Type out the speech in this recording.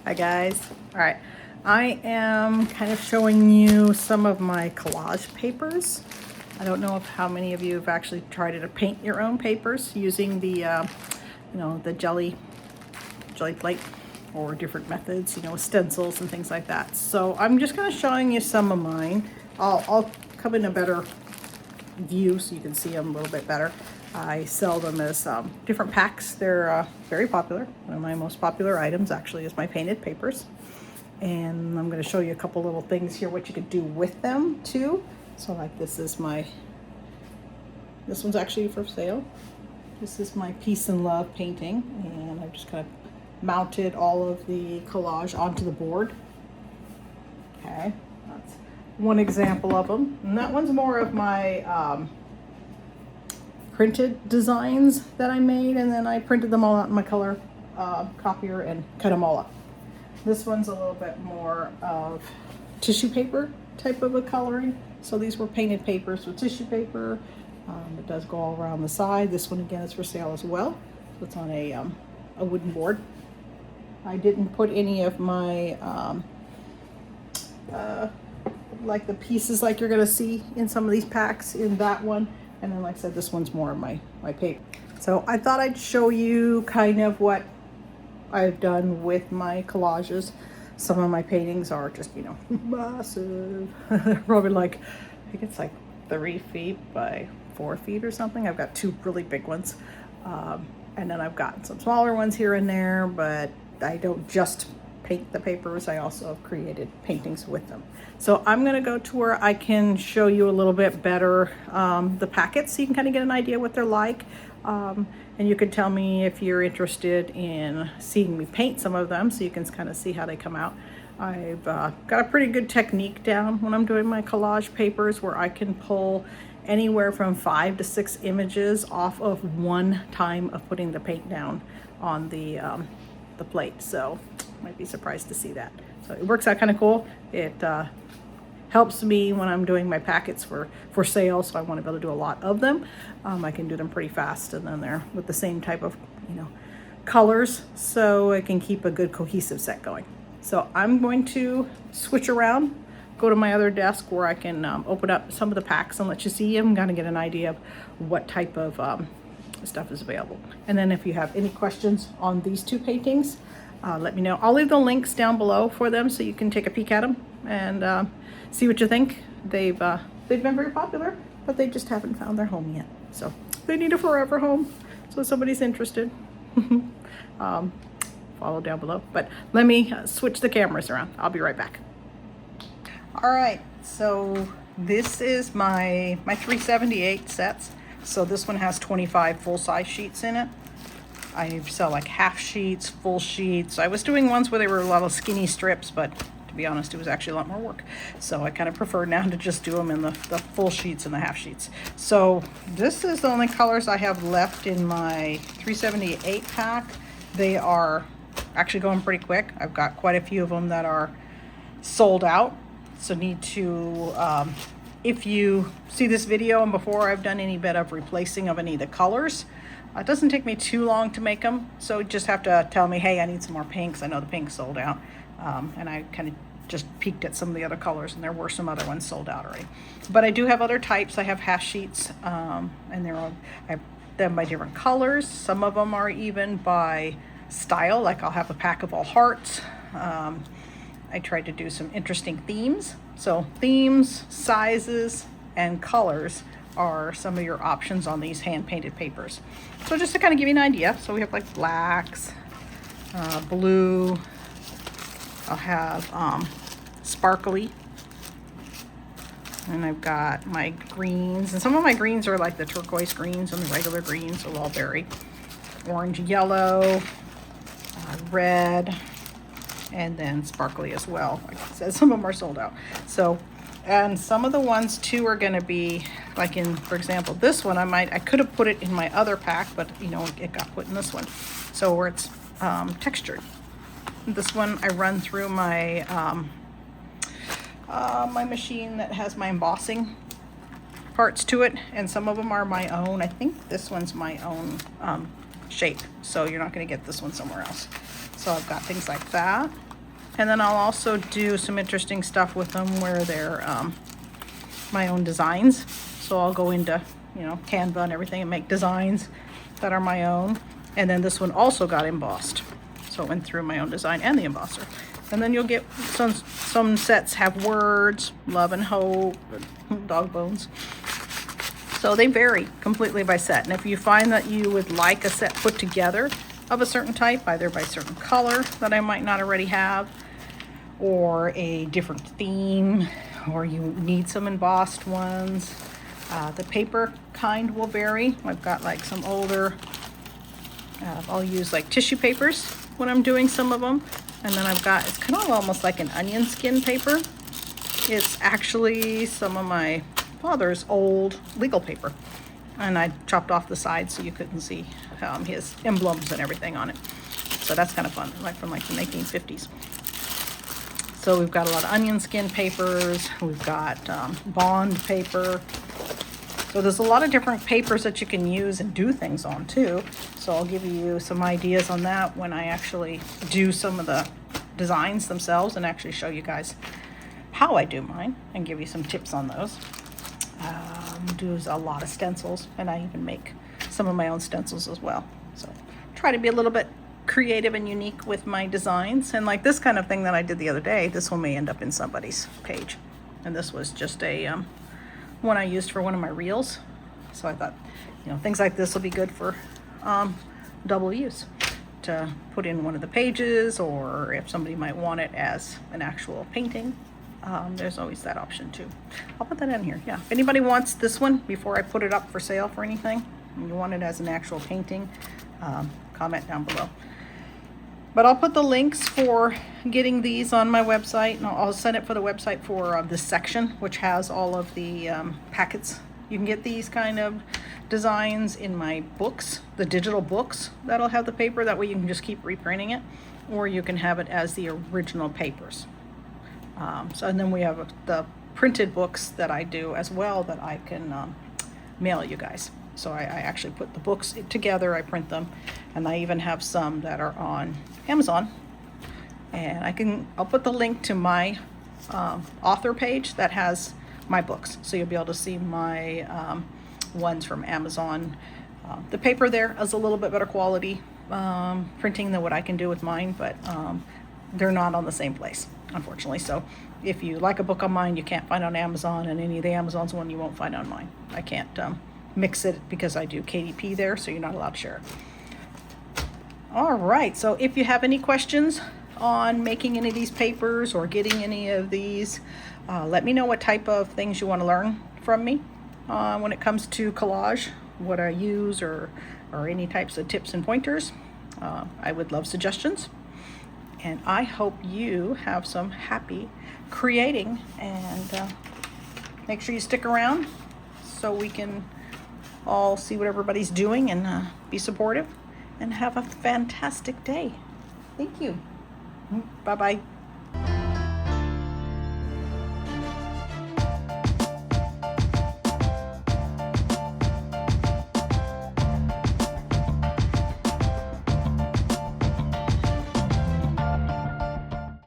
Hi guys. All right, I am kind of showing you some of my collage papers. I don't know if how many of you have actually tried to paint your own papers using the, the jelly plate or different methods, stencils and things like that. So I'm just kind of showing you some of mine. I'll come in a better view so you can see them a little bit better. I sell them as different packs. They're very popular. One of my most popular items actually is my painted papers. And I'm going to show you a couple little things here, what you could do with them too. So like this one's actually for sale. This is my Peace and Love painting, and I've just kind of mounted all of the collage onto the board. Okay, that's one example of them. And that one's more of my printed designs that I made, and then I printed them all out in my color copier and cut them all up. This one's a little bit more of tissue paper type of a coloring. So these were painted papers with tissue paper. It does go all around the side. This one again is for sale as well. So it's on a wooden board. I didn't put any of my like the pieces like you're gonna see in some of these packs in that one. And then like I said, this one's more of my paper. So I thought I'd show you kind of what I've done with my collages. Some of my paintings are just, massive. They're probably like, I think it's like 3 feet by 4 feet or something. I've got two really big ones. And then I've got some smaller ones here and there, but I don't just paint the papers. I also have created paintings with them. So I'm gonna go to where I can show you a little bit better the packets so you can kind of get an idea what they're like. And you can tell me if you're interested in seeing me paint some of them so you can kind of see how they come out. I've got a pretty good technique down when I'm doing my collage papers where I can pull anywhere from 5 to 6 images off of one time of putting the paint down on the plate. So might be surprised to see that. So it works out kind of cool. It helps me when I'm doing my packets for sale, so I want to be able to do a lot of them. I can do them pretty fast, and then they're with the same type of colors, so I can keep a good cohesive set going. So I'm going to switch around, go to my other desk where I can open up some of the packs and let you see them, kind of get an idea of what type of stuff is available. And then if you have any questions on these two paintings, let me know. I'll leave the links down below for them so you can take a peek at them and see what you think. They've been very popular, but they just haven't found their home yet. So they need a forever home. So if somebody's interested, follow down below. But let me switch the cameras around. I'll be right back. All right, so this is my 378 sets. So this one has 25 full-size sheets in it. I sell like half sheets, full sheets. I was doing ones where they were a lot of skinny strips, but to be honest, it was actually a lot more work. So I kind of prefer now to just do them in the full sheets and the half sheets. So this is the only colors I have left in my 378 pack. They are actually going pretty quick. I've got quite a few of them that are sold out. So need to, if you see this video and before I've done any bit of replacing of any of the colors, it doesn't take me too long to make them. So you just have to tell me, hey, I need some more pinks. I know the pink's sold out. And I kind of just peeked at some of the other colors, and there were some other ones sold out already. But I do have other types. I have half sheets, and I have them by different colors. Some of them are even by style, like I'll have a pack of all hearts. I tried to do some interesting themes. So themes, sizes, and colors are some of your options on these hand-painted papers. So just to kind of give you an idea, so we have like blacks, blue, I'll have sparkly, and I've got my greens, and some of my greens are like the turquoise greens and the regular greens, so all vary. Orange, yellow, red, and then sparkly as well. Like I said, some of them are sold out. So, and some of the ones too are going to be like in, for example, this one I could have put it in my other pack, but it got put in this one. So where it's textured. This one I run through my my machine that has my embossing parts to it, and some of them are my own. I think this one's my own shape, so you're not going to get this one somewhere else. So I've got things like that. And then I'll also do some interesting stuff with them where they're my own designs. So I'll go into, you know, Canva and everything and make designs that are my own. And then this one also got embossed. So it went through my own design and the embosser. And then you'll get some sets have words, love and hope, and dog bones. So they vary completely by set. And if you find that you would like a set put together of a certain type, either by a certain color that I might not already have, or a different theme, or you need some embossed ones, the paper kind will vary. I've got like some older, I'll use like tissue papers when I'm doing some of them. And then I've got, it's kind of almost like an onion skin paper. It's actually some of my father's old legal paper. And I chopped off the sides so you couldn't see his emblems and everything on it. So that's kind of fun, like from like the 1950s. So we've got a lot of onion skin papers. We've got bond paper. So there's a lot of different papers that you can use and do things on too. So I'll give you some ideas on that when I actually do some of the designs themselves and actually show you guys how I do mine and give you some tips on those. Do a lot of stencils, and I even make some of my own stencils as well. So try to be a little bit creative and unique with my designs. And like this kind of thing that I did the other day, this one may end up in somebody's page. And this was just a one I used for one of my reels. So I thought, you know, things like this will be good for double use, to put in one of the pages, or if somebody might want it as an actual painting. There's always that option too. I'll put that in here. Yeah, if anybody wants this one before I put it up for sale for anything, and you want it as an actual painting, comment down below. But I'll put the links for getting these on my website, and I'll send it for the website for this section, which has all of the packets. You can get these kind of designs in my books, the digital books that'll have the paper. That way you can just keep reprinting it, or you can have it as the original papers. And then we have the printed books that I do as well that I can mail you guys. So I actually put the books together, I print them, and I even have some that are on Amazon. And I'll put the link to my author page that has my books. So you'll be able to see my ones from Amazon. The paper there is a little bit better quality printing than what I can do with mine, but they're not on the same place, unfortunately. So if you like a book on mine, you can't find on Amazon, and any of the Amazon's one you won't find on mine. I can't mix it because I do KDP there, so you're not allowed to share it. All right, so if you have any questions on making any of these papers or getting any of these, let me know what type of things you want to learn from me when it comes to collage, what I use, or any types of tips and pointers. I would love suggestions. And I hope you have some happy creating, and make sure you stick around so we can all see what everybody's doing and be supportive, and have a fantastic day. Thank you. Bye-bye.